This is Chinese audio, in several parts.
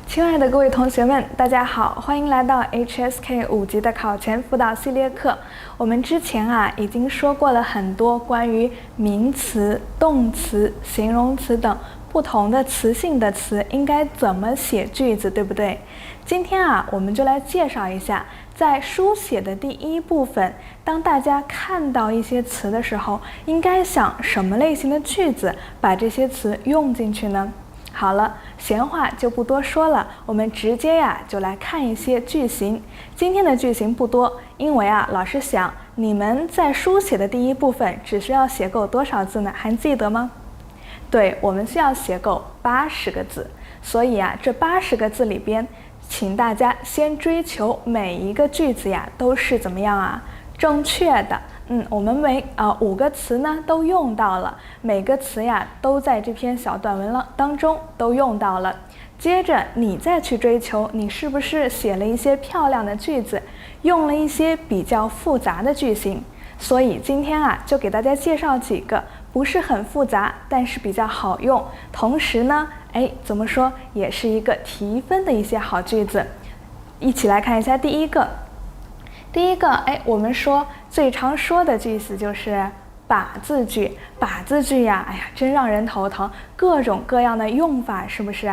親愛的各位同學們，大家好，歡迎來到 HSK 5級的考前輔導系列課。我們之前已經說過了很多關於名詞、動詞、形容詞等不同的詞性的詞應該怎麼寫句子，對不對？今天我們就來介紹一下，在書寫的第一部分，當大家看到一些詞的時候，應該想什麼類型的句子把這些詞用進去呢？好了，閒話就不多說了，我們直接就來看一些句型。今天的句型不多，因為老師想你們在書寫的第一部分只需要寫夠多少字呢？還記得嗎？對，我們需要寫夠80個字，所以這80個字裡邊，請大家先追求每一個句子都是怎麼樣正確的。我們5個詞呢都用到了，每個詞都在這篇小短文當中都用到了。接着你再去追求，你是不是寫了一些漂亮的句子，用了一些比較複雜的句型？所以今天就給大家介紹幾個不是很複雜，但是比較好用，同時呢，怎麼說也是一個提分的一些好句子。一起来看一下第一个，我们说最常说的句子就是把字句。把字句真讓人頭疼，各種各樣的用法，是不是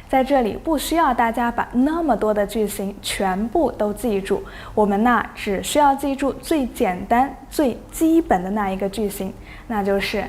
在這裡不需要大家把那麼多的句型全部都記住，我們只需要記住最簡單最基本的那一個句型，那就是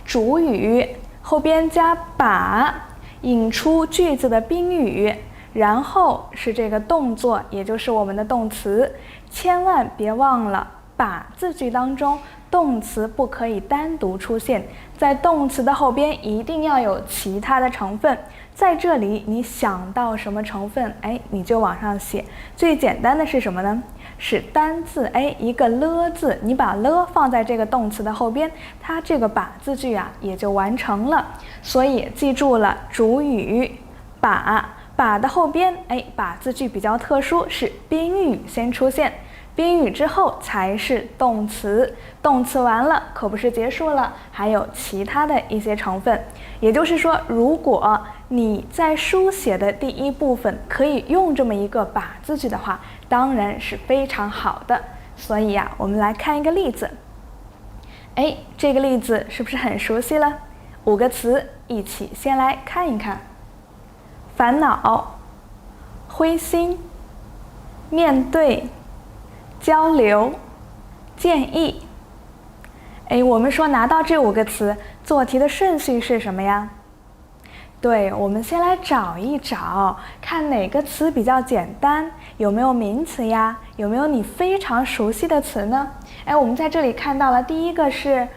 主語後邊加把，引出句子的賓語，然後是這個動作，也就是我們的動詞。千萬別忘了，把字句當中動詞不可以單獨出現，在動詞的後邊一定要有其他的成分。在這裡你想到什麼成分，你就往上寫。最簡單的是什麼呢？是單字，一個了字，你把了放在這個動詞的後邊，它這個把字句也就完成了。所以記住了，主語把的後邊，把字句比較特殊，是賓語先出現，賓語之後才是動詞。動詞完了可不是結束了，還有其他的一些成分。也就是說，如果你在書寫的第一部分可以用這麼一個把字句的話，當然是非常好的。所以我們來看一個例子。這個例子是不是很熟悉了？5個詞一起先來看一看。煩惱、灰心、面對、交流、建議。我們說拿到這5個詞，做題的順序是什麼呀？對，我們先來找一找，看哪個詞比較簡單，有沒有名詞呀？有沒有你非常熟悉的詞呢？我們在這裡看到了第一個是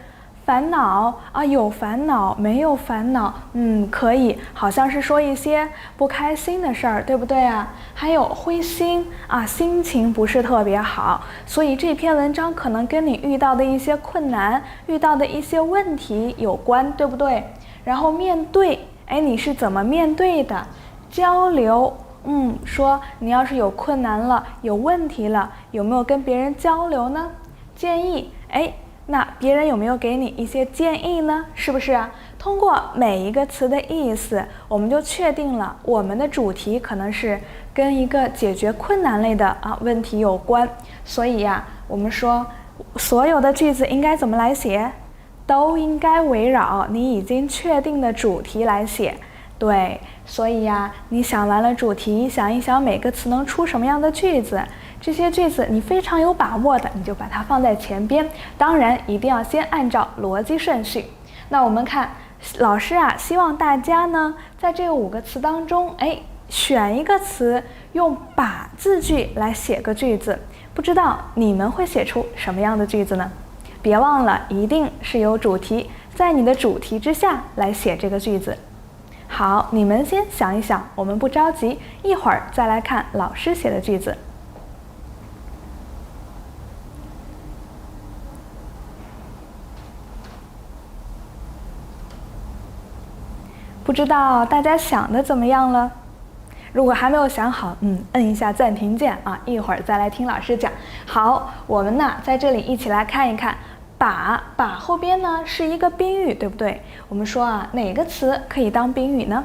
煩惱有煩惱沒有煩惱？可以，好像是說一些不開心的事兒，對不對還有灰心心情不是特別好，所以這篇文章可能跟你遇到的一些困難、遇到的一些問題有關，對不對？然後面對，你是怎麼面對的？交流，說你要是有困難了、有問題了，有沒有跟別人交流呢？建議，那別人有沒有給你一些建議呢？是不是通過每一個詞的意思，我們就確定了我們的主題可能是跟一個解決困難類的問題有關。所以我們說所有的句子應該怎麼來寫？都應該圍繞你已經確定的主題來寫。對，所以你想完了主題，想一想每個詞能出什麼樣的句子，這些句子你非常有把握的，你就把它放在前邊。當然一定要先按照邏輯順序。那我們看老師希望大家呢在這5個詞當中選一個詞，用把字句來寫個句子。不知道你們會寫出什麼樣的句子呢？別忘了一定是有主題，在你的主題之下來寫這個句子。好，你們先想一想，我們不着急，一會兒再來看老師寫的句子。不知道大家想的怎麼樣了？如果還沒有想好，摁一下暫停鍵一會兒再來聽老師講。好，我們在這裡一起來看一看。把後邊呢是一個賓語，對不對？我們說哪個詞可以當賓語呢？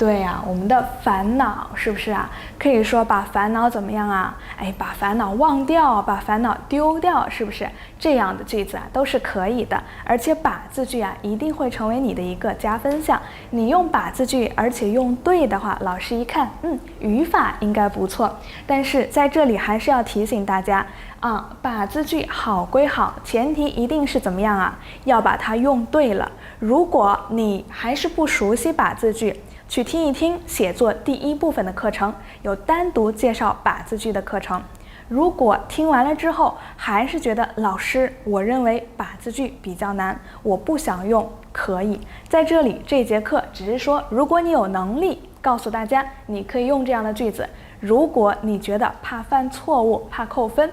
对呀，我們的煩惱是不是啊？可以說把煩惱怎麼樣啊？把煩惱忘掉，把煩惱丟掉，是不是？這樣的句子啊都是可以的。而且把字句啊一定會成為你的一個加分項。你用把字句，而且用對的話，老師一看，語法應該不錯。但是在這裡還是要提醒大家啊，把字句好歸好，前提一定是怎麼樣啊？要把它用對了。如果你還是不熟悉把字句，去聽一聽寫作第一部分的課程，有單獨介紹把字句的課程。如果聽完了之後還是覺得老師，我認為把字句比較難，我不想用，可以在這裡這節課只是說，如果你有能力，告訴大家你可以用這樣的句子。如果你覺得怕犯錯誤，怕扣分，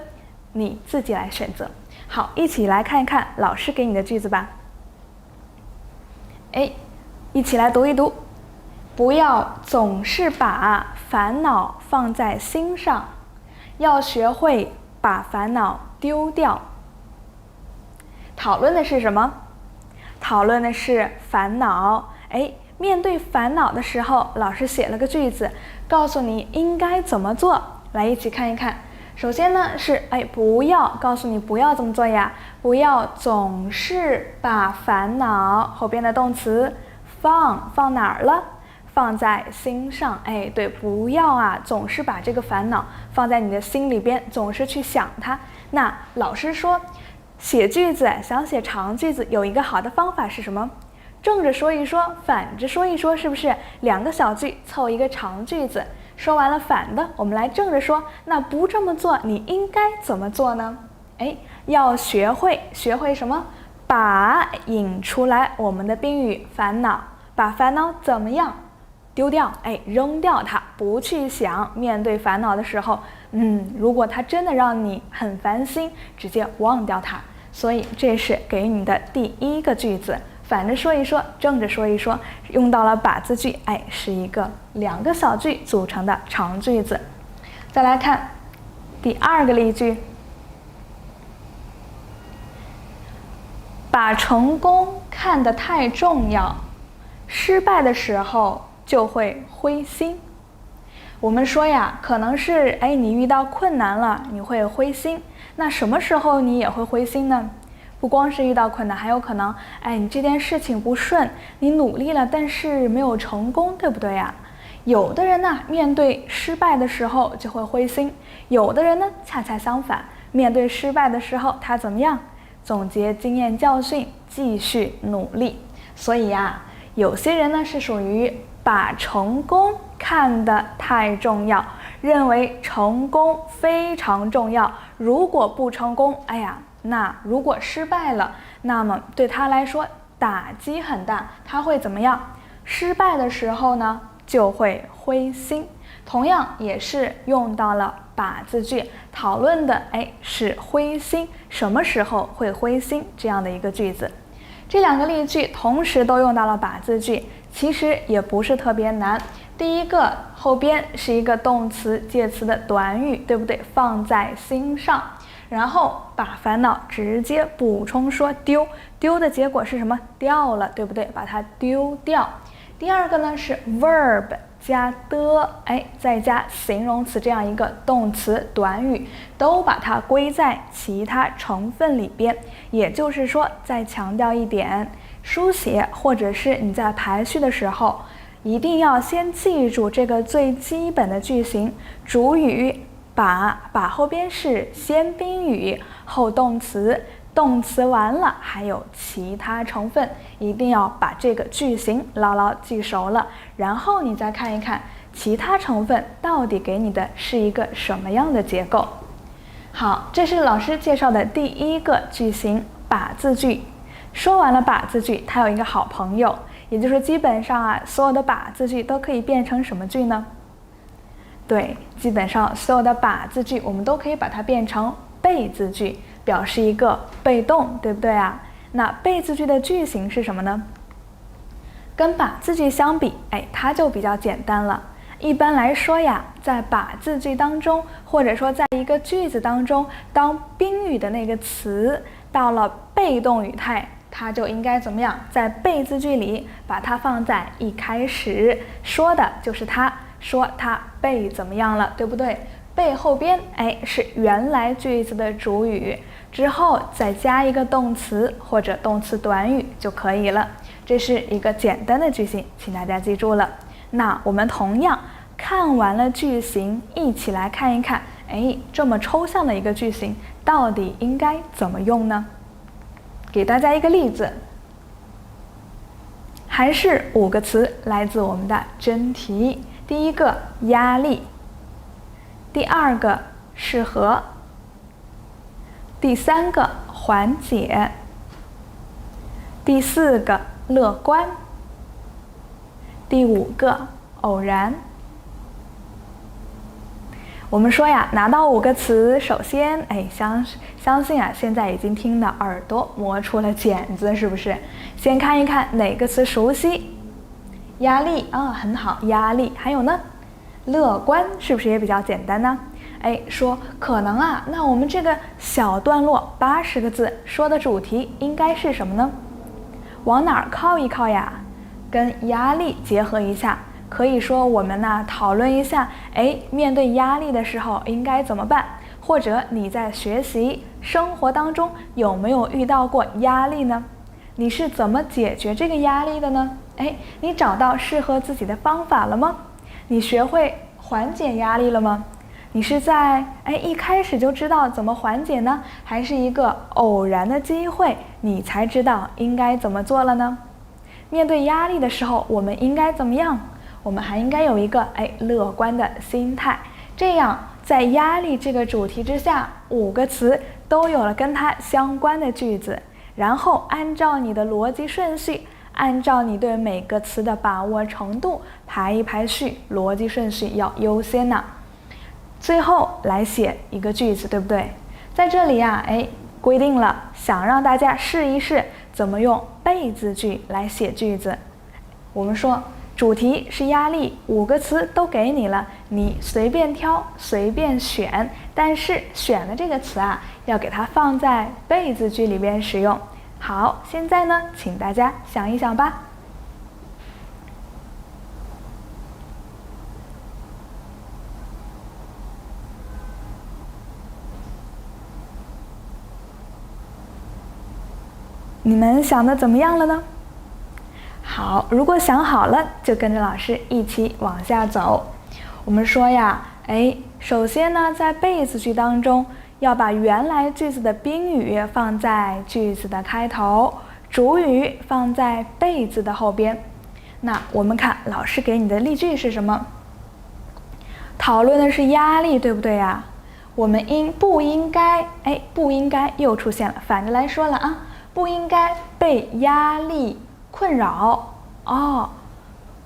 你自己來選擇。好，一起來看一看老師給你的句子吧。一起來讀一讀。不要總是把煩惱放在心上，要學會把煩惱丟掉。討論的是什麼？討論的是煩惱。面對煩惱的時候，老師寫了個句子，告訴你應該怎麼做。來，一起看一看。首先呢是不要，告訴你不要怎麼做呀？不要總是把煩惱後邊的動詞放哪兒了？放在心上。對，不要啊，總是把這個煩惱放在你的心裡邊，總是去想它。那老師說，寫句子想寫長句子，有一個好的方法是什麼？正着說一說，反着說一說，是不是？兩個小句湊一個長句子。說完了反的，我們來正着說。那不這麼做，你應該怎麼做呢？要學會什麼？把引出來我們的宾語煩惱，把煩惱怎麼樣？丟掉，扔掉它，不去想。面對煩惱的時候，如果它真的讓你很煩心，直接忘掉它。所以這是給你的第一個句子。反着說一說，正着說一說，用到了把字句，是一個2個小句組成的長句子。再來看第2個例句，把成功看得太重要，失敗的時候就會灰心。我們說呀，可能是你遇到困難了，你會灰心。那什麼時候你也會灰心呢？不光是遇到困難，還有可能你這件事情不順，你努力了，但是沒有成功，對不對呀？有的人呢，面對失敗的時候就會灰心；有的人呢，恰恰相反，面對失敗的時候，他怎麼樣？總結經驗教訓，繼續努力。所以呀，有些人呢是屬於把成功看得太重要，認為成功非常重要，如果不成功，那如果失敗了，那麼對他來說打擊很大，他會怎麼樣？失敗的時候呢，就會灰心。同樣也是用到了把字句，討論的是灰心，什麼時候會灰心這樣的一個句子。這2個例句同時都用到了把字句，其實也不是特別難。第一個後邊是一個動詞介詞的短語，對不對？放在心上。然後把煩惱直接補充說丟，丟的結果是什麼？掉了，對不對？把它丟掉。第2個呢是 verb 加的，再加形容詞這樣一個動詞短語，都把它歸在其他成分裡邊。也就是說，再強調一點，書寫或者是你在排序的時候，一定要先記住這個最基本的句型，主語把後邊是先賓語後動詞，動詞完了還有其他成分，一定要把這個句型牢牢記熟了，然後你再看一看其他成分到底給你的是一個什麼樣的結構。好，這是老師介紹的第1個句型，把字句。說完了把字句，它有一個好朋友，也就是基本上所有的把字句都可以变成什麼句呢？对，基本上所有的把字句我們都可以把它變成被字句，表示一個被動，對不对啊？那被字句的句型是什麼呢？跟把字句相比，它就比較簡單了。一般來說呀，在把字句當中，或者說在一個句子當中，當賓語的那個詞到了被動語態，它就應該怎麼樣？在被字句裡把它放在一開始，說的就是它，說它被怎麼樣了，對不對？被後邊是原來句子的主語，之後再加一個動詞或者動詞短語就可以了。這是一個簡單的句型，請大家記住了。那我們同樣看完了句型，一起來看一看，這麼抽象的一個句型到底應該怎麼用呢？給大家一個例子，還是5個詞，來自我們的真題。第一個壓力，第二個適合，第三個緩解，第四個樂觀，第5個偶然。我們說呀，拿到5個詞，首先相信啊，現在已經聽得耳朵磨出了茧子，是不是？先看一看哪個詞熟悉。壓力很好，壓力。還有呢，樂觀是不是也比較簡單呢？說可能啊，那我們這個小段落80個字說的主題應該是什麼呢？往哪兒靠一靠呀？跟壓力結合一下。可以說我們呢討論一下，面對壓力的時候應該怎麼辦？或者你在學習生活當中有沒有遇到過壓力呢？你是怎麼解決這個壓力的呢？你找到適合自己的方法了嗎？你學會緩解壓力了嗎？你是在一開始就知道怎麼緩解呢？還是一個偶然的機會你才知道應該怎麼做了呢？面對壓力的時候我們應該怎麼樣？我們還應該有一個樂觀的心態，這樣在壓力這個主題之下，5個詞都有了跟它相關的句子，然後按照你的邏輯順序，按照你對每個詞的把握程度排一排序，邏輯順序要優先呢。最後來寫一個句子，對不對？在這裡呀，規定了想讓大家試一試怎麼用被字句來寫句子。我們說主題是壓力，5個詞都給你了，你隨便挑，隨便選，但是選的这個詞啊，要給它放在被字句裡邊使用。好，現在呢，請大家想一想吧。你們想的怎麼樣了呢？好，如果想好了，就跟着老師一起往下走。我們說呀，首先呢，在被字句當中，要把原來句子的宾語放在句子的開頭，主語放在被字的後邊。那我們看老師給你的例句是什麼？討論的是壓力，對不對呀？我們不應該，不應該又出現了，反着來說了啊，不應該被壓力困擾。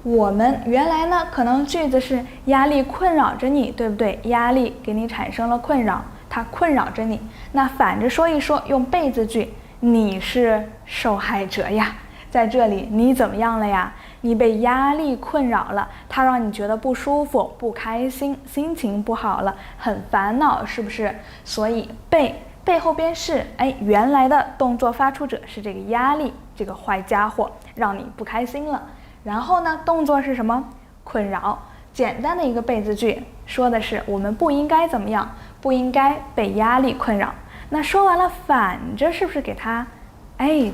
我們原來呢，可能句子是壓力困擾着你，對不對？壓力給你產生了困擾，它困擾着你。那反着說一說，用被字句，你是受害者呀。在這裡你怎麼樣了呀？你被壓力困擾了，它讓你覺得不舒服、不開心，心情不好了，很煩惱，是不是？所以被後邊是原來的动作发出者是這個壓力，這個壞家伙讓你不開心了。然後呢，動作是什麼？困擾。簡單的一個被字句，說的是我們不應該怎麼樣，不應該被壓力困擾。那說完了反着，是不是給它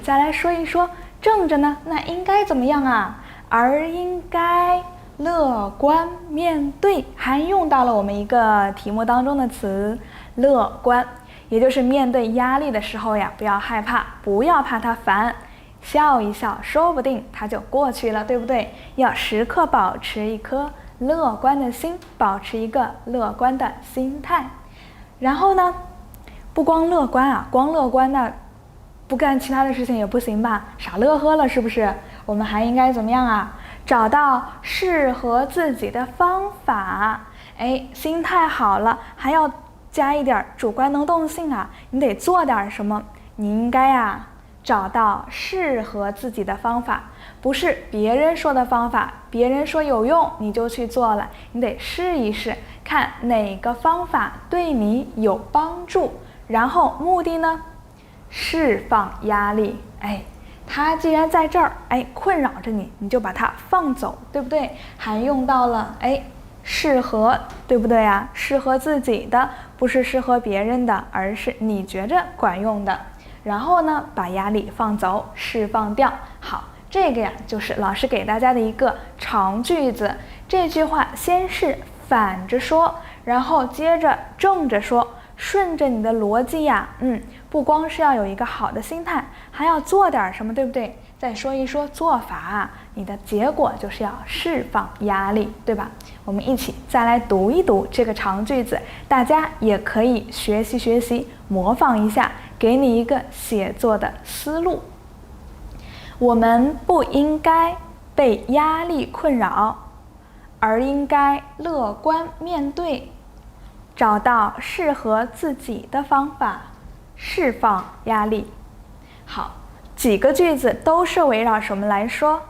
再來說一說正着呢？那應該怎麼樣啊？而應該樂觀面對，還用到了我們一個題目當中的詞樂觀，也就是面對壓力的時候呀，不要害怕，不要怕它煩，笑一笑，說不定它就過去了，对不对？要時刻保持一顆樂觀的心，保持一個樂觀的心態。然後呢，不光樂觀啊，光樂觀那不幹其他的事情也不行吧，傻樂呵了，是不是？我們還應該怎麼樣啊？找到適合自己的方法。心態好了，還要加一點主觀能動性啊，你得做點什麼。你應該啊，找到適合自己的方法，不是別人說的方法，別人說有用你就去做了，你得試一試，看哪個方法對你有幫助，然後目的呢，釋放壓力。它既然在這兒，困擾着你，你就把它放走，对不对？還用到了適合，对不對啊？適合自己的，不是適合別人的，而是你覺着管用的。然後呢，把壓力放走，釋放掉。好，這個呀，就是老師給大家的一個長句子。這句話先是反着說，然後接着正着說，順着你的邏輯呀，不光是要有一個好的心態，還要做點什麼，對不對？再說一說做法啊，你的結果就是要釋放壓力，對吧？我們一起再來讀一讀這個長句子，大家也可以學習學習，模仿一下，給你一個寫作的思路。我們不應該被壓力困擾，而應該樂觀面對，找到適合自己的方法，釋放壓力。好，幾個句子都是圍繞什麼來說？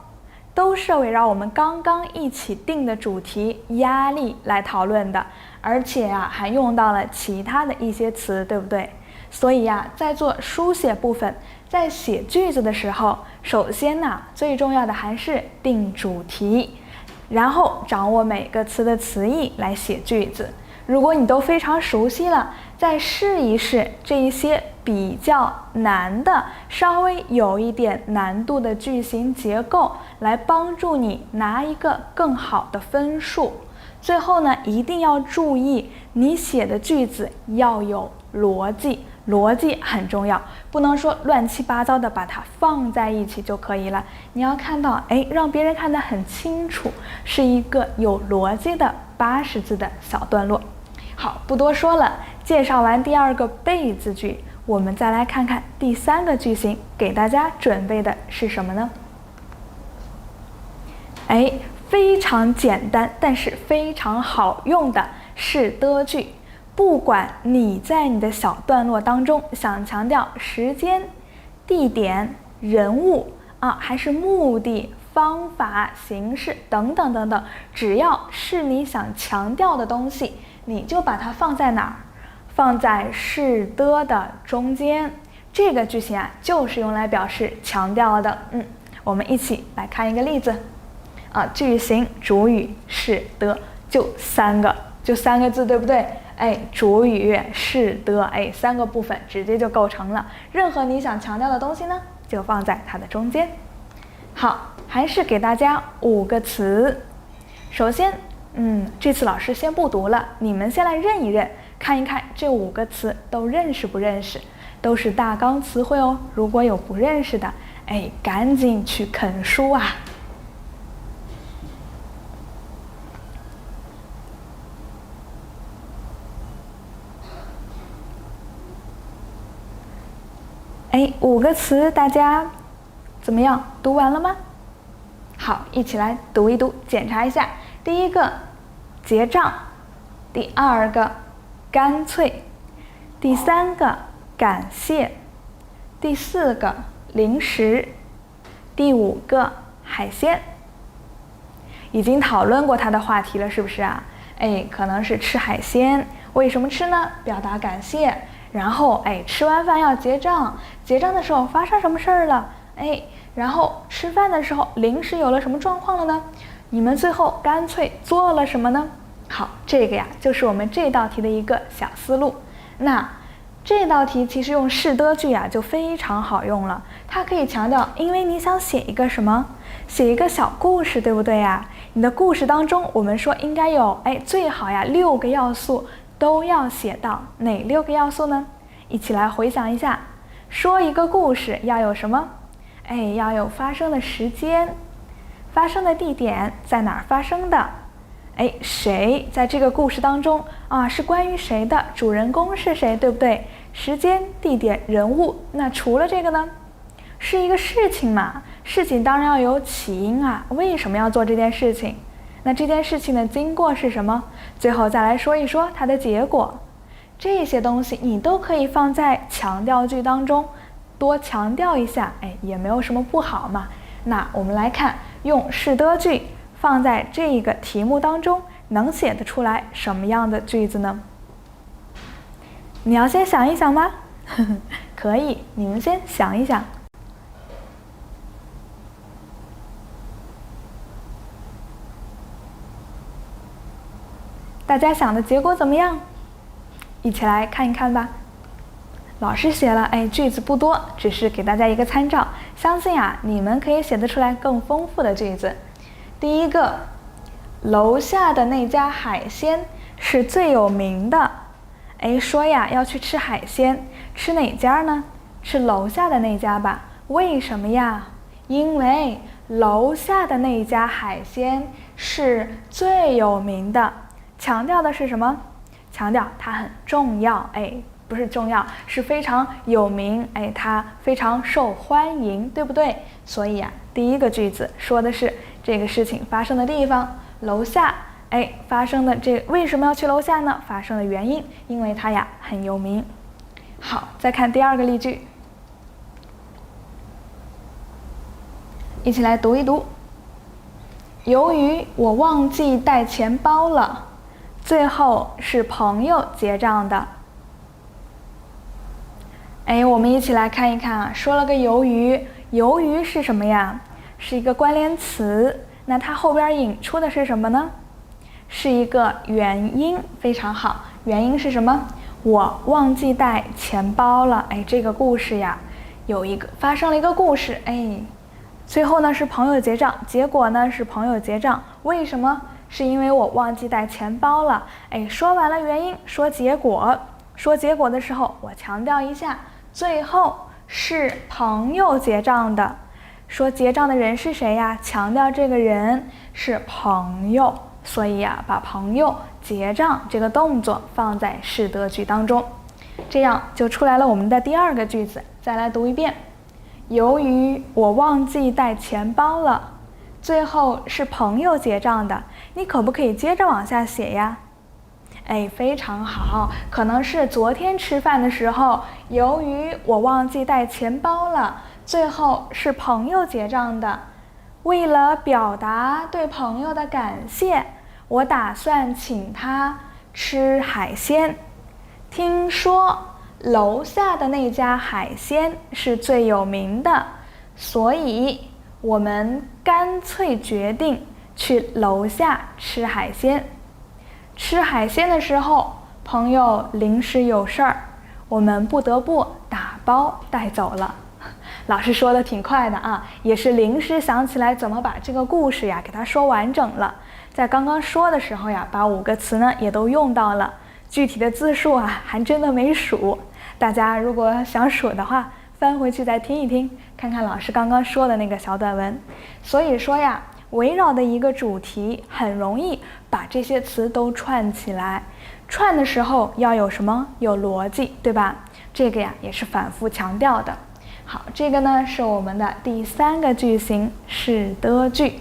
都是圍繞我們剛剛一起定的主題壓力來討論的，而且還用到了其他的一些詞，對不對？所以在做書寫部分，在寫句子的時候，首先最重要的還是定主題，然後掌握每個詞的詞義來寫句子。如果你都非常熟悉了，再試一試這一些比較難的、稍微有一點難度的句型結構，來幫助你拿一個更好的分數。最後呢，一定要注意你寫的句子要有邏輯，邏輯很重要，不能說亂七八糟的把它放在一起就可以了。你要看到，讓別人看得很清楚，是一個有邏輯的80字的小段落。好，不多說了，介紹完第二個被字句，我們再來看看第三個句型，給大家準備的是什麼呢？非常簡單，但是非常好用的是的句。不管你在你的小段落當中想強調時間、地點、人物還是目的、方法、形式等等等等，只要是你想強調的東西，你就把它放在哪兒？放在是的中间。這個句型就是用來表示強調的。我們一起來看一個例子。句型主語是的，就三個字，对不對？主語是的，三個部分直接就構成了。任何你想強調的東西呢，就放在它的中間。好，還是給大家5個詞。首先，這次老師先不讀了，你們先來認一認，看一看這5個詞都認識不認識，都是大綱詞彙哦。如果有不認識的，趕緊去啃書啊。5個詞大家怎麼樣？讀完了嗎？好，一起來讀一讀，檢查一下。第一個，結賬；第二個，乾脆；第三個，感謝；第四個，零食；第5個，海鮮。已經討論過它的話題了，是不是啊？可能是吃海鮮，為什麼吃呢？表達感謝。然後吃完飯要結賬，結賬的時候發生什麼事兒了？然後吃飯的時候臨時有了什麼狀況了呢？你們最後乾脆做了什麼呢？好，這個呀就是我們這道題的一個小思路。那這道題其實用是的句就非常好用了，它可以強調，因為你想寫一個什麼？寫一個小故事，對不對呀？你的故事當中，我們說應該有最好6個要素。都要寫到哪6個要素呢？一起來回想一下。說一個故事要有什麼？要有發生的時間，發生的地點，在哪兒發生的？誰在這個故事當中是關於誰的？主人公是誰，對不對？時間、地點、人物。那除了這個呢？是一個事情嘛，事情當然要有起因為什麼要做這件事情？那這件事情的經過是什麼？最後再來說一說它的結果。這些東西你都可以放在強調句當中，多強調一下，也沒有什麼不好嘛。那我們来看，用是的句放在這個題目當中，能寫得出來什麼樣的句子呢？你要先想一想嗎？可以，你們先想一想。大家想的結果怎麼樣？一起來看一看吧。老師寫了，句子不多，只是給大家一個參照。相信你們可以寫得出來更豐富的句子。第一個，樓下的那家海鮮是最有名的。說要去吃海鮮，吃哪家呢？吃樓下的那家吧。為什麼呀？因為樓下的那家海鮮是最有名的。強調的是什麼？強調它很重要，不是重要，是非常有名，它非常受歡迎，對不对？所以第一個句子說的是這個事情發生的地方，樓下，發生的為什麼要去樓下呢？發生的原因，因為它很有名。好，再看第二個例句，一起來讀一讀。由於我忘記帶錢包了，最後是朋友結賬的。我們一起來看一看說了個由於，由於是什麼呀？是一個關聯詞，那它後邊引出的是什麼呢？是一個原因，非常好。原因是什麼？我忘記帶錢包了。這個故事發生了一個故事。最後呢是朋友結賬，結果呢是朋友結賬。為什麼？是因為我忘記帶錢包了。說完了原因，說結果。說結果的時候，我強調一下，最後是朋友結賬的。說結賬的人是誰呀？強調這個人是朋友，所以把朋友結賬這個動作放在是得句當中，這樣就出來了我們的第二個句子。再來讀一遍。由於我忘記帶錢包了，最後是朋友結賬的。你可不可以接着往下寫呀？非常好，可能是昨天吃飯的時候，由於我忘記带錢包了，最後是朋友結賬的。為了表達對朋友的感謝，我打算請他吃海鮮。聽說樓下的那家海鮮是最有名的，所以我們乾脆決定去樓下吃海鮮。吃海鮮的時候，朋友臨時有事兒，我們不得不打包帶走了。老師說的挺快的也是臨時想起來怎麼把這個故事給它說完整了。在剛剛說的時候把5個詞呢也都用到了，具體的字數還真的沒數。大家如果想數的話，翻回去再聽一听，看看老師剛剛說的那個小短文。所以說圍繞的一個主題很容易把這些詞都串起來，串的時候要有什麼？有邏輯，對吧？這個也是反复強調的。好，這個呢是我們的第3個句型，是得句。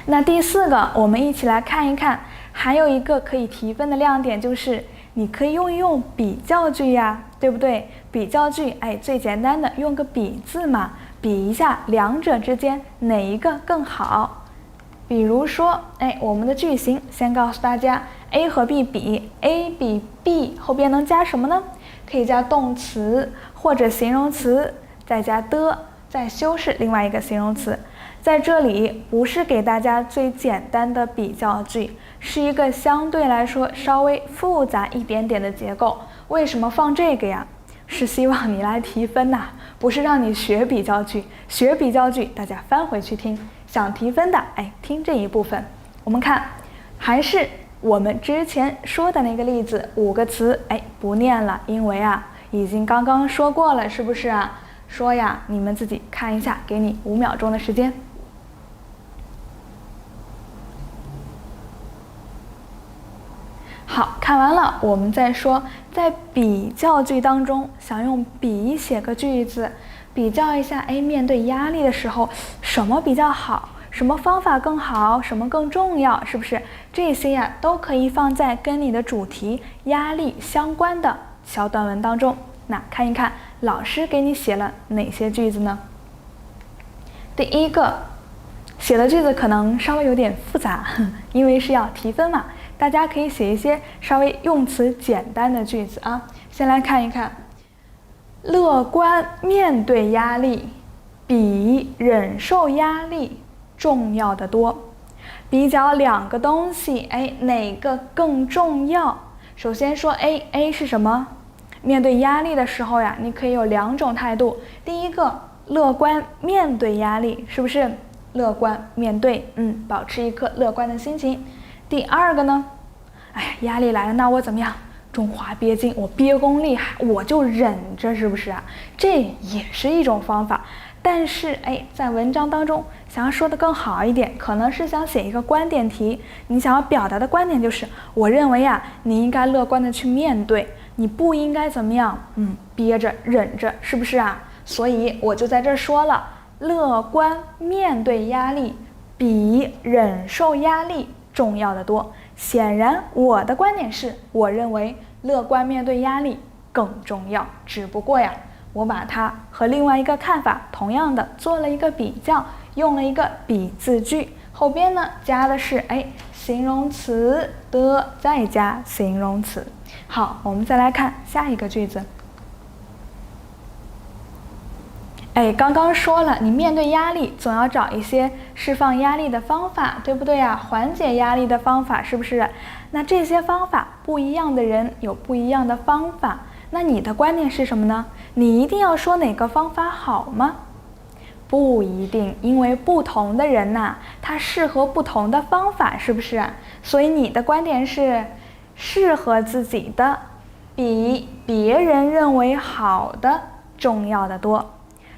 那第4個我們一起來看一看，還有一個可以提分的亮點就是你可以用一用比較句對不对？比较句最簡單的用個比字嘛，比一下兩者之間哪一個更好。比如說我們的句型先告訴大家 A 和 B 比 A 比 B 後邊能加什麼呢？可以加动詞或者形容詞，再加的，再修飾另外一個形容詞。在這裡不是給大家最簡單的比較句，是一個相對來說稍微複雜一點點的結構。為什麼放這個呀？是希望你來提分不是讓你學比較句。學比較句大家翻回去听，想提分的听這一部分。我們看還是我們之前說的那個例子，5個詞不念了，因為已經剛剛說過了，是不是說你們自己看一下，給你5秒鐘的時間。好，看完了，我們再說，在比較句当中，想用比寫個句子，比較一下，面對壓力的時候，什麼比較好，什麼方法更好，什麼更重要，是不是？這些都可以放在跟你的主題壓力相關的小短文当中。那看一看老師給你寫了哪些句子呢？第一個寫的句子可能稍微有點複雜，因為是要提分嘛。大家可以寫一些稍微用詞簡單的句子先来看一看，樂觀面對壓力比忍受壓力重要的多。比較兩個東西，哪個更重要？首先說 A 是什麼？面對壓力的时候呀，你可以有2種態度。第一个，樂觀面對壓力，是不是？樂觀面對，保持一顆樂觀的心情。第二個呢，壓力來了，那我怎麼樣？中華憋勁，我憋功厲害，我就忍着，是不是啊？這也是一種方法。但是在文章當中想要說的更好一點，可能是想寫一個觀點題，你想要表達的觀點就是，我認為呀，你應該樂觀的去面對，你不應該怎麼樣，憋着忍着，是不是啊？所以我就在這兒說了，樂觀面對壓力比忍受壓力重要的多。顯然我的觀點是，我認為樂觀面對壓力更重要，只不過呀，我把它和另外一個看法同樣的做了一個比較，用了一個比字句，後邊呢加的是形容詞的，再加形容詞。好，我們再來看下一個句子。剛剛說了，你面對壓力總要找一些釋放壓力的方法，對不對呀？緩解壓力的方法，是不是？那這些方法不一樣的人有不一樣的方法，那你的觀點是什麼呢？你一定要說哪個方法好嗎？不一定，因為不同的人吶，他適合不同的方法，是不是？所以你的觀點是適合自己的比別人認為好的重要的多。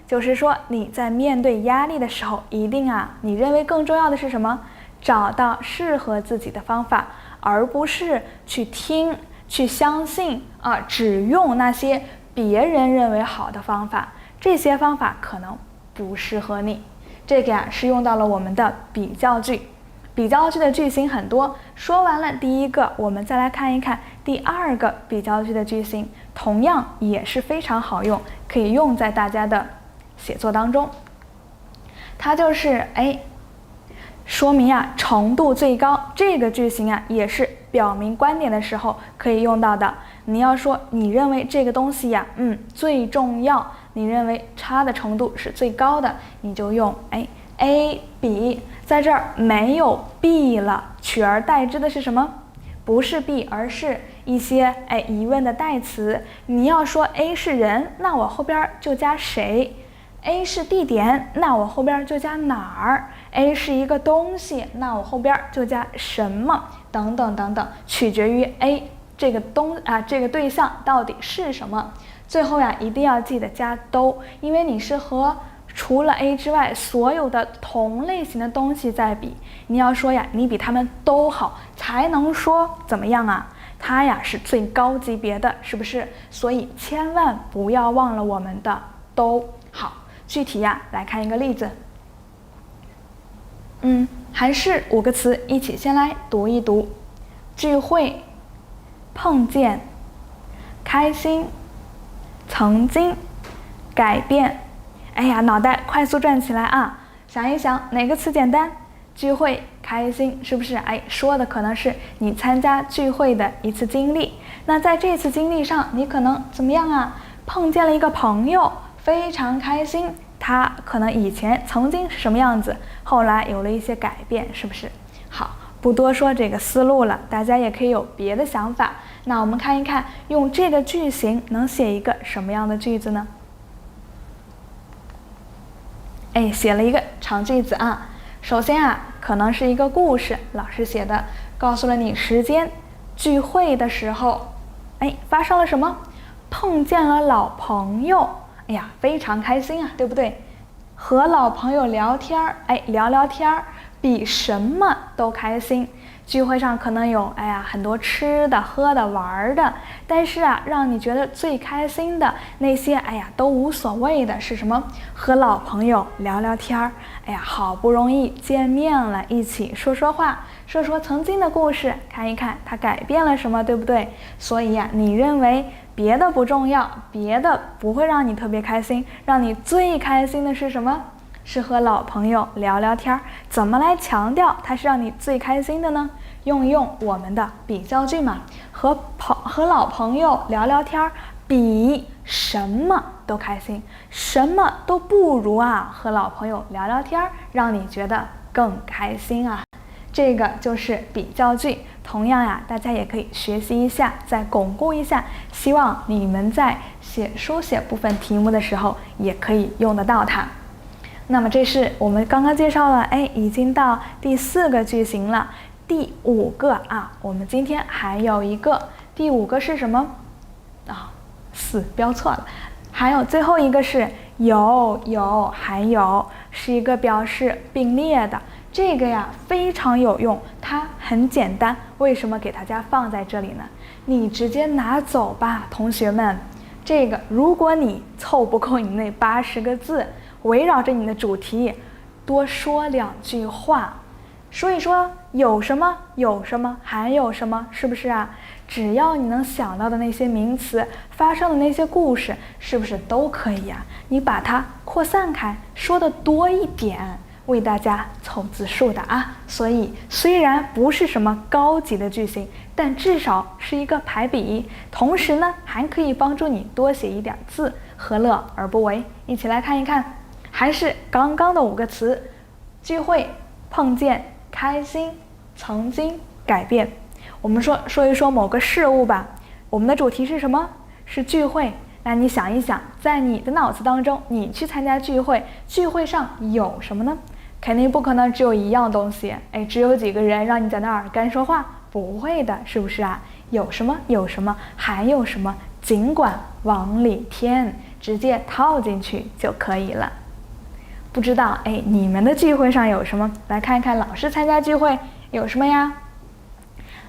就是說你在面對壓力的時候，一定你認為更重要的是什麼？找到適合自己的方法，而不是去聽、去相信只用那些別人認為好的方法，這些方法可能不適合你。這個是用到了我們的比較句。比較句的句型很多，說完了第一個，我們再來看一看第二個比較句的句型，同樣也是非常好用，可以用在大家的寫作當中。它就是說明程度最高，這個句型也是表明觀點的時候可以用到的。你要說你認為這個東西最重要，你認為差的程度是最高的，你就用A 比，在這兒沒有 B 了，取而代之的是什麼？不是 B， 而是一些疑問的代詞。你要說 A 是人，那我後邊就加誰？A 是地點，那我後邊就加哪兒？A 是一個東西，那我後邊就加什麼？等等等等，取決於 A 這個這個對象到底是什麼。最後一定要記得加都，因為你是和除了 A 之外所有的同類型的東西在比，你要說你比他們都好，才能說怎麼樣它是最高級別的，是不是？所以千萬不要忘了我們的都。好，具體來看一個例子。還是5個詞，一起先來讀一讀。聚會、碰見、開心、曾經、改變。腦袋快速轉起來想一想哪個詞簡單？聚會、開心，是不是？說的可能是你參加聚會的一次經歷。那在這次經歷上，你可能怎麼樣碰見了一個朋友，非常開心。他可能以前曾經是什麼樣子，後來有了一些改變，是不是？好，不多說這個思路了，大家也可以有別的想法。那我們看一看，用這個句型能寫一個什麼樣的句子呢？寫了一個長句子首先可能是一個故事，老師寫的，告訴了你時間，聚會的時候，發生了什麼？碰見了老朋友，非常開心對不對？和老朋友聊天聊聊天比什麼都開心。聚會上可能有很多吃的、喝的、玩的，但是讓你覺得最開心的那些都無所謂的是什麼？和老朋友聊聊天好不容易見面了，一起說說話，說說曾經的故事，看一看它改變了什麼，對不對？所以你認為別的不重要，別的不會讓你特別開心，讓你最開心的是什麼？是和老朋友聊聊天。怎麼來強調它是讓你最開心的呢？用一用我們的比較句嘛，和老朋友聊聊天比什麼都開心，什麼都不如和老朋友聊聊天讓你覺得更開心這個就是比較句。同樣呀，大家也可以學習一下，再鞏固一下，希望你們在書寫部分題目的時候也可以用得到它。那麼这是我們剛剛介紹了，已經到第4個句型了。第5個啊，我們今天還有一個，第5個是什麼？4標錯了，還有最後一個是有，還有，是一個表示並列的。這個呀非常有用，它很簡單，為什麼給大家放在這裡呢？你直接拿走吧，同學們。這個如果你湊不夠你那80個字，圍繞着你的主題多說2句話，說一說有什麼，有什麼，還有什麼，是不是啊？只要你能想到的那些名詞，發生的那些故事，是不是都可以呀？你把它擴散開，說的多一點，為大家湊字數的啊。所以雖然不是什麼高級的句型，但至少是一個排比，同時呢還可以幫助你多寫一點字，何樂而不為？一起來看一看，還是剛剛的5個詞：聚會、碰見、開心、曾經、改變。我們說一說某個事物吧。我們的主題是什麼？是聚會。那你想一想，在你的腦子當中，你去參加聚會，聚會上有什麼呢？肯定不可能只有一樣東西，只有幾個人讓你在那兒乾說話，不會的，是不是啊？有什麼，有什麼，還有什麼，儘管往裡添，直接套進去就可以了。不知道你們的聚會上有什麼？來看一看老師參加聚會有什麼呀？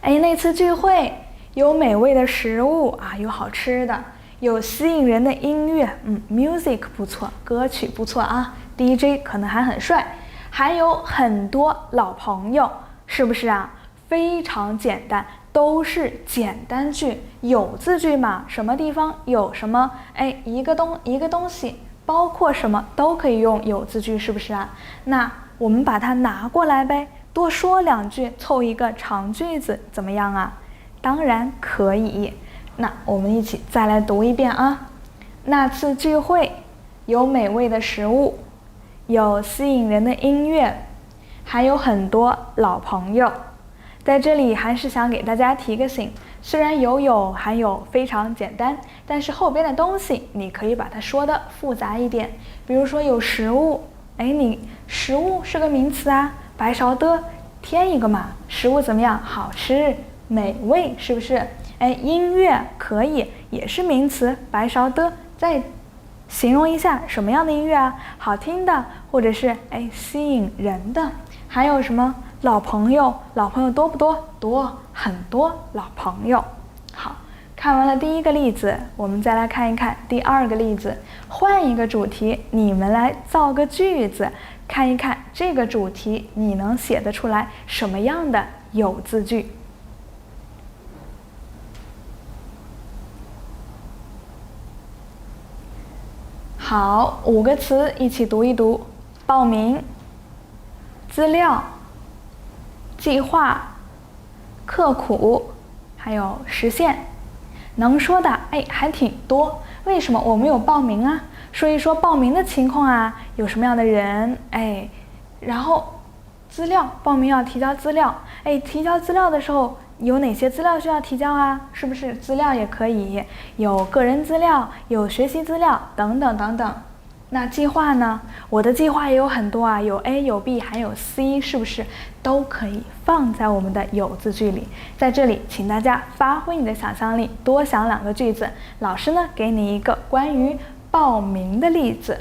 那次聚會有美味的食物啊，有好吃的，有吸引人的音樂，music 不錯，歌曲不錯啊， DJ 可能還很帥，還有很多老朋友，是不是啊？非常簡单，都是簡單句，有字句嘛，什麼地方有什麼，一個東西包括什麼都可以用有字句，是不是啊？那我們把它拿過來唄，多說2句，湊一個長句子，怎麼樣啊？當然可以。那我們一起再來讀一遍啊。那次聚會有美味的食物，有吸引人的音樂，還有很多老朋友。在這裡還是想給大家提個醒，雖然有還有非常簡單，但是後邊的東西你可以把它說的複雜一點。比如說有食物，你食物是個名詞啊，白勺的添一個嘛，食物怎麼樣？好吃、美味，是不是？音樂可以，也是名詞，白勺的，再形容一下什麼樣的音樂啊？好聽的，或者是吸引人的。還有什麼？老朋友，老朋友多不多？多，很多老朋友。好，看完了第1個例子，我們再来看一看第2個例子。換一個主題，你們來造個句子，看一看這個主題你能寫得出來什麼樣的有字句。好，5個詞一起讀一讀：報名、資料、計劃、刻苦，還有實現。能說的還挺多。為什麼我沒有報名啊？說一說報名的情況啊，有什麼樣的人？然後資料，報名要提交資料。提交資料的時候有哪些資料需要提交啊？是不是資料也可以有個人資料，有學習資料等等等等。那計劃呢？我的計劃也有很多啊，有 A 有 B 還有 C， 是不是都可以放在我們的有字句裡？在這裡請大家發揮你的想象力，多想2個句子。老師呢給你一個關於報名的例子。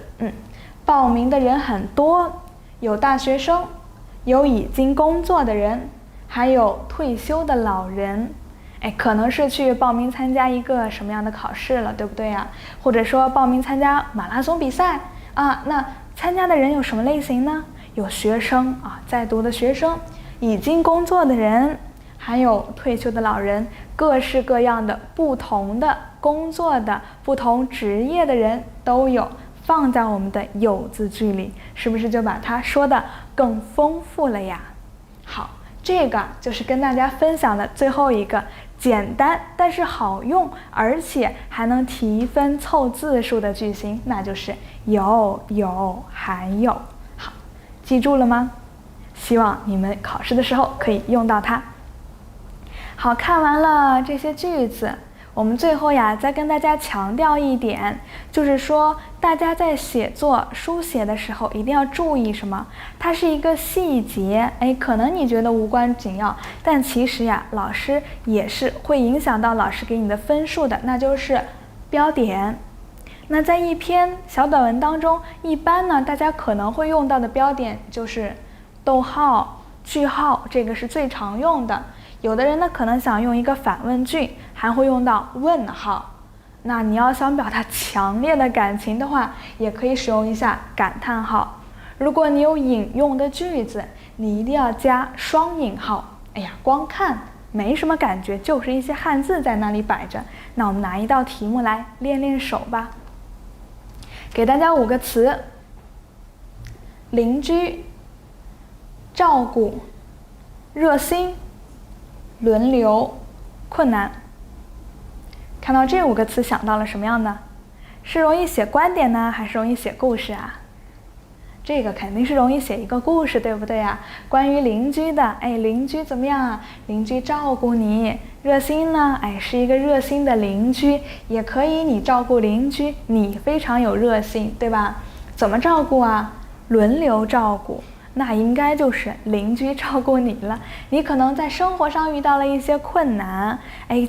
報名的人很多，有大學生，有已經工作的人，還有退休的老人。可能是去報名參加一個什麼樣的考試了，對不對呀？或者說報名參加馬拉松比賽啊？那參加的人有什麼類型呢？有學生啊，在讀的學生，已經工作的人，還有退休的老人，各式各樣的不同的工作的不同職業的人都有，放在我們的有字句裡，是不是就把它說得更豐富了呀？好，這個就是跟大家分享的最後一個簡單但是好用，而且還能提分湊字數的句型，那就是有还有。好，記住了嗎？希望你們考試的時候可以用到它。好，看完了这些句子，我們最後呀再跟大家強調一點，就是說大家在寫作書寫的時候一定要注意什麼？它是一個細節，可能你覺得無關緊要，但其實呀，老師也是會影響到老師給你的分數的，那就是標點。那在一篇小短文當中，一般呢大家可能會用到的標點就是逗號、句號，這個是最常用的。有的人呢可能想用一個反問句，還會用到問號。那你要想表達強烈的感情的話，也可以使用一下感嘆號。如果你有引用的句子，你一定要加雙引號。光看沒什麼感覺，就是一些漢字在那裡擺着。那我們拿一道題目來練練手吧。給大家5個詞：鄰居、照顧、熱心、輪流、困難。看到這5個詞想到了什麼樣呢？是容易寫觀點呢，還是容易寫故事啊？這個肯定是容易寫一個故事，對不對啊？關於鄰居的，鄰居怎麼樣啊？鄰居照顧你。熱心呢，是一個熱心的鄰居，也可以你照顧鄰居，你非常有熱心，對吧？怎麼照顧啊？輪流照顧。那應該就是鄰居照顧你了。你可能在生活上遇到了一些困難，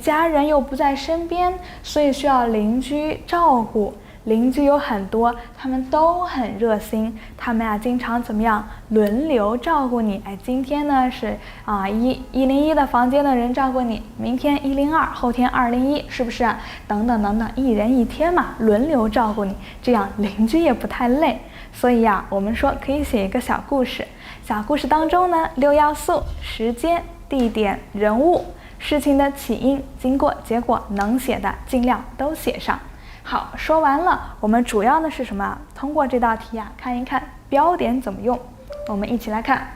家人又不在身邊，所以需要鄰居照顧。鄰居有很多，他們都很熱心，他們呀經常怎麼樣輪流照顧你。今天呢是101的房間的人照顧你，明天102，後天201，是不是啊？等等等等，一人一天嘛，輪流照顧你，這樣鄰居也不太累。所以呀，我們說可以寫一個小故事。小故事當中呢，6要素：時間、地點、人物、事情的起因、經過、結果，能寫的盡量都寫上。好，說完了，我們主要的是什麼？通過這道題呀，看一看標點怎麼用。我們一起來看。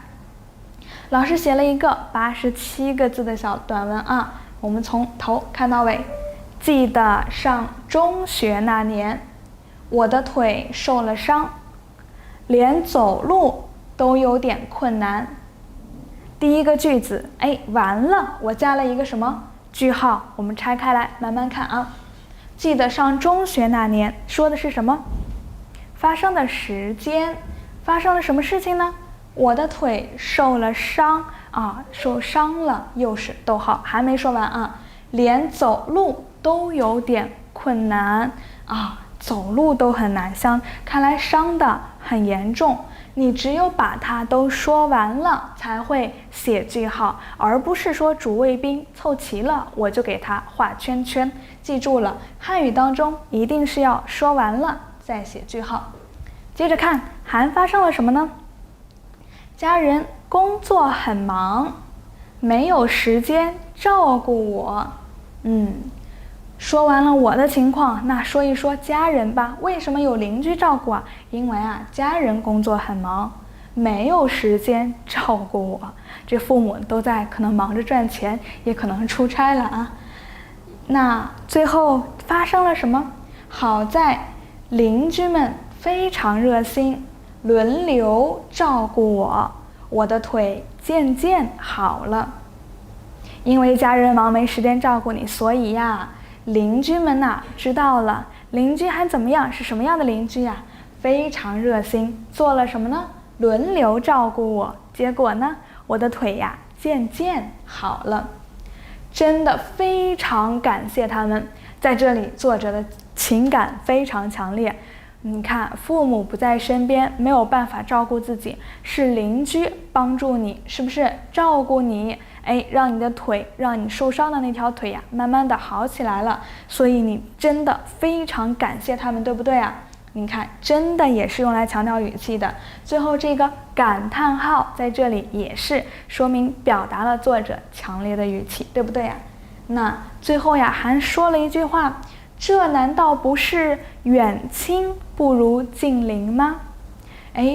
老師寫了一個87個字的小短文啊，我們從頭看到尾。記得上中學那年，我的腿受了傷，連走路都有點困難。第一個句子，完了，我加了一個什麼？句號。我們拆開來慢慢看啊。記得上中學那年，說的是什麼？發生的時間，發生了什麼事情呢？我的腿受了傷啊，受傷了，又是逗號，還沒說完啊。連走路都有點困難啊，走路都很難，看來傷的很嚴重。你只有把它都說完了，才會寫句號，而不是說主謂賓湊齊了，我就給它畫圈圈。記住了，漢語當中一定是要說完了再寫句號。接着看，還發生了什麼呢？家人工作很忙，沒有時間照顧我。說完了我的情況，那說一說家人吧。為什麼有鄰居照顧啊？因為家人工作很忙，沒有時間照顧我。這父母都在可能忙着賺錢，也可能出差了啊。那最後發生了什麼？好在鄰居們非常熱心，輪流照顧我，我的腿漸漸好了。因為家人忙沒時間照顧你，所以呀，鄰居們知道了。鄰居還怎麼樣？是什麼樣的鄰居呀？非常熱心，做了什麼呢？輪流照顧我，結果呢，我的腿呀漸漸好了。真的非常感謝他們。在這裡，作者的情感非常強烈。你看，父母不在身邊，沒有辦法照顧自己，是鄰居幫助你，是不是照顧你？讓你的腿，讓你受傷的那條腿呀，慢慢的好起來了。所以你真的非常感謝他們，對不对啊？你看，真的也是用來強調語氣的。最後這個感嘆號在這裡也是說明表達了作者強烈的語氣，對不對呀？那最後呀，還說了一句話，這難道不是遠親不如近鄰嗎？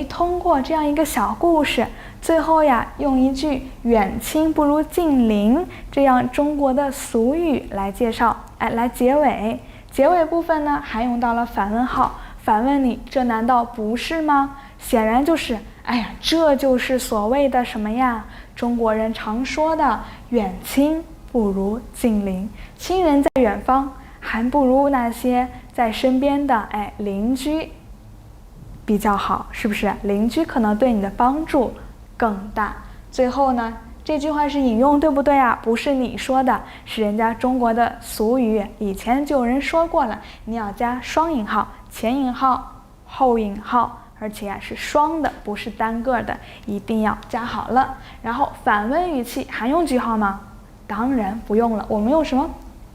通過這樣一個小故事，最後呀，用一句遠親不如近鄰這樣中國的俗語來介紹，來結尾。結尾部分呢，還用到了反問號，反問你，這難道不是嗎？顯然就是，哎呀，這就是所謂的什麼呀？中國人常說的遠親不如近鄰，親人在遠方，還不如那些在身邊的鄰居比較好，是不是？鄰居可能對你的幫助更大。最後呢，這句話是引用，對不對啊？不是你說的，是人家中國的俗語，以前就有人說過了，你要加雙引號，前引號後引號，而且是雙的，不是單個的，一定要加好了。然後反問語氣還用句號嗎？當然不用了，我們用什麼？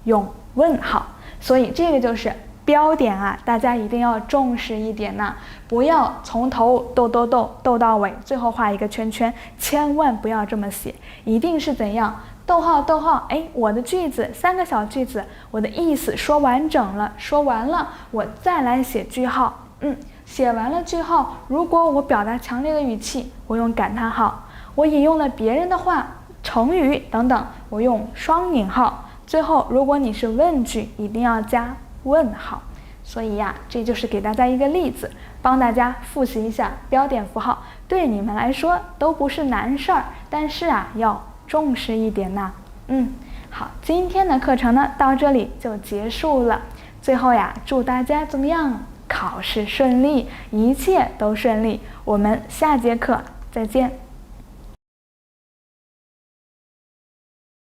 用問號。所以這個就是標點啊，大家一定要重視一點吶，不要從頭逗到尾，最後畫一個圈圈，千萬不要這麼寫，一定是怎樣？逗號逗號，我的句子3個小句子，我的意思說完整了，說完了，我再來寫句號，寫完了句號，如果我表達強烈的語氣，我用感嘆號；我引用了別人的話、成語等等，我用雙引號。最後，如果你是問句，一定要加問號。所以呀，這就是給大家一個例子，幫大家複習一下標點符號，對你們來說都不是難事兒，但是啊，要重視一點吶。好，今天的課程呢，到這裡就結束了。最後呀，祝大家怎麼樣？考試順利，一切都順利。我們下節課再見。